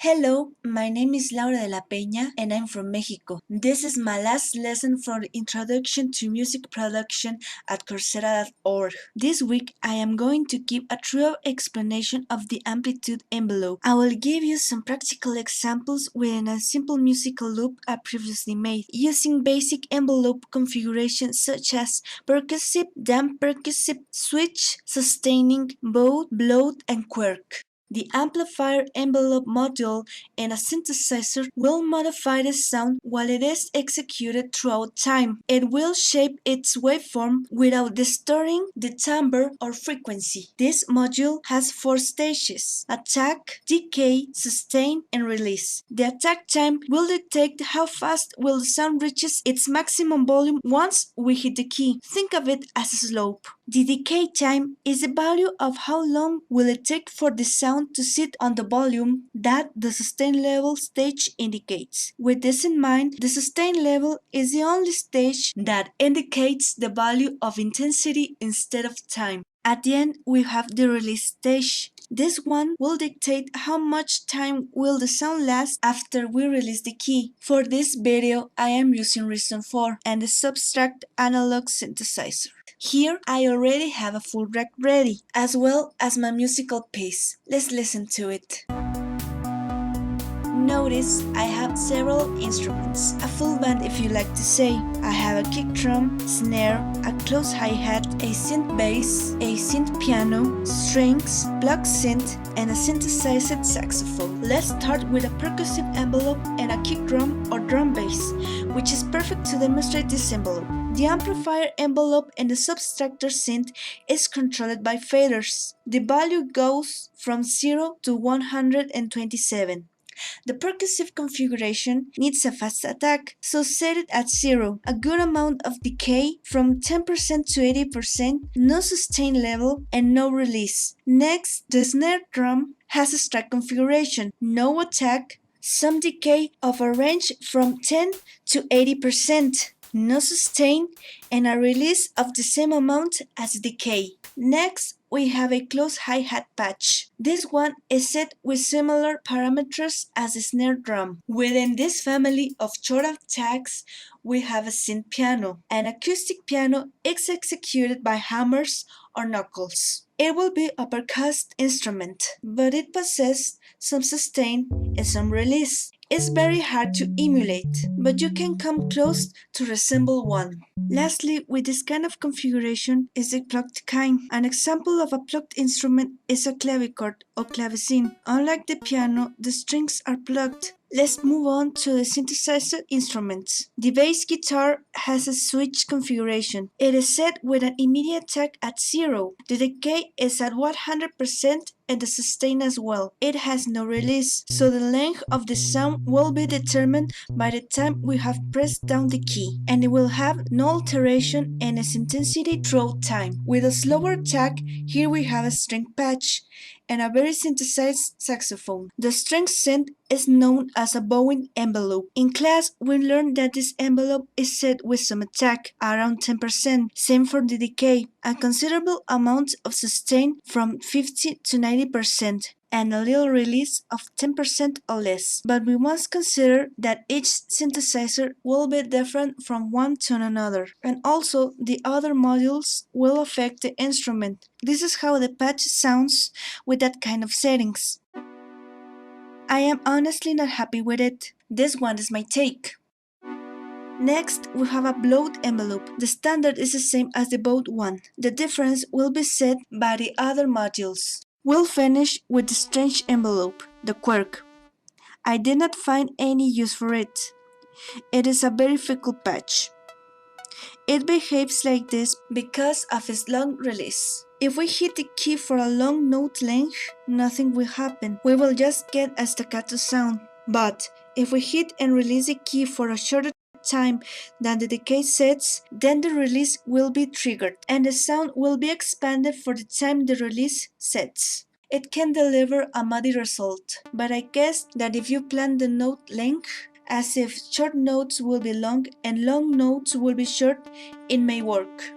Hello, my name is Laura de la Peña and I'm from Mexico. This is my last lesson for the Introduction to Music Production at Coursera.org. This week I am going to give a true explanation of the amplitude envelope. I will give you some practical examples within a simple musical loop I previously made, using basic envelope configurations such as percussive, damp percussive, switch, sustaining, bowed, blowed, and quirk. The amplifier envelope module in a synthesizer will modify the sound while it is executed throughout time. It will shape its waveform without distorting the timbre or frequency. This module has 4 stages: attack, decay, sustain, and release. The attack time will dictate how fast will the sound reaches its maximum volume once we hit the key. Think of it as a slope. The decay time is the value of how long will it take for the sound to sit on the volume that the sustain level stage indicates. With this in mind, the sustain level is the only stage that indicates the value of intensity instead of time. At the end, we have the release stage. This one will dictate how much time will the sound last after we release the key. For this video, I am using Reason 4 and the Substract analog synthesizer. Here, I already have a full rack ready, as well as my musical piece. Let's listen to it. Notice I have several instruments, a full band if you like to say. I have a kick drum, snare, a close hi-hat, a synth bass, a synth piano, strings, block synth, and a synthesized saxophone. Let's start with a percussive envelope and a kick drum or drum bass, which is perfect to demonstrate this envelope. The amplifier envelope and the subtractor synth is controlled by faders. The value goes from 0 to 127. The percussive configuration needs a fast attack, so set it at 0, a good amount of decay from 10% to 80%, no sustain level, and no release. Next, the snare drum has a strike configuration, no attack, some decay of a range from 10 to 80%, no sustain, and a release of the same amount as decay. Next, we have a close hi-hat patch. This one is set with similar parameters as the snare drum. Within this family of short attacks, we have a synth piano. An acoustic piano is executed by hammers or knuckles. It will be a percussive instrument, but it possesses some sustain and some release. It's very hard to emulate, but you can come close to resemble one. Lastly, with this kind of configuration is the plucked kind. An example of a plucked instrument is a clavichord or clavecin. Unlike the piano, the strings are plucked. Let's move on to the synthesizer instruments. The bass guitar has a switch configuration. It is set with an immediate attack at 0. The decay is at 100% and the sustain as well. It has no release, so the length of the sound will be determined by the time we have pressed down the key, and it will have no alteration in its intensity throughout time. With a slower attack, here we have a string patch and a very synthesized saxophone. The string synth is known as a bowing envelope. In class, we learned that this envelope is set with some attack, around 10%, same for the decay, a considerable amount of sustain from 50 to 90%, and a little release of 10% or less. But we must consider that each synthesizer will be different from one to another, and also the other modules will affect the instrument. This is how the patch sounds with that kind of settings. I am honestly not happy with it. This one is my take. Next, we have a blowed envelope. The standard is the same as the bowed one. The difference will be set by the other modules. We'll finish with the strange envelope, the quirk. I did not find any use for it. It is a very fickle patch. It behaves like this because of its long release. If we hit the key for a long note length, nothing will happen. We will just get a staccato sound. But if we hit and release the key for a shorter time than the decay sets, then the release will be triggered and the sound will be expanded for the time the release sets. It can deliver a muddy result, but I guess that if you plan the note length as if short notes will be long and long notes will be short, it may work.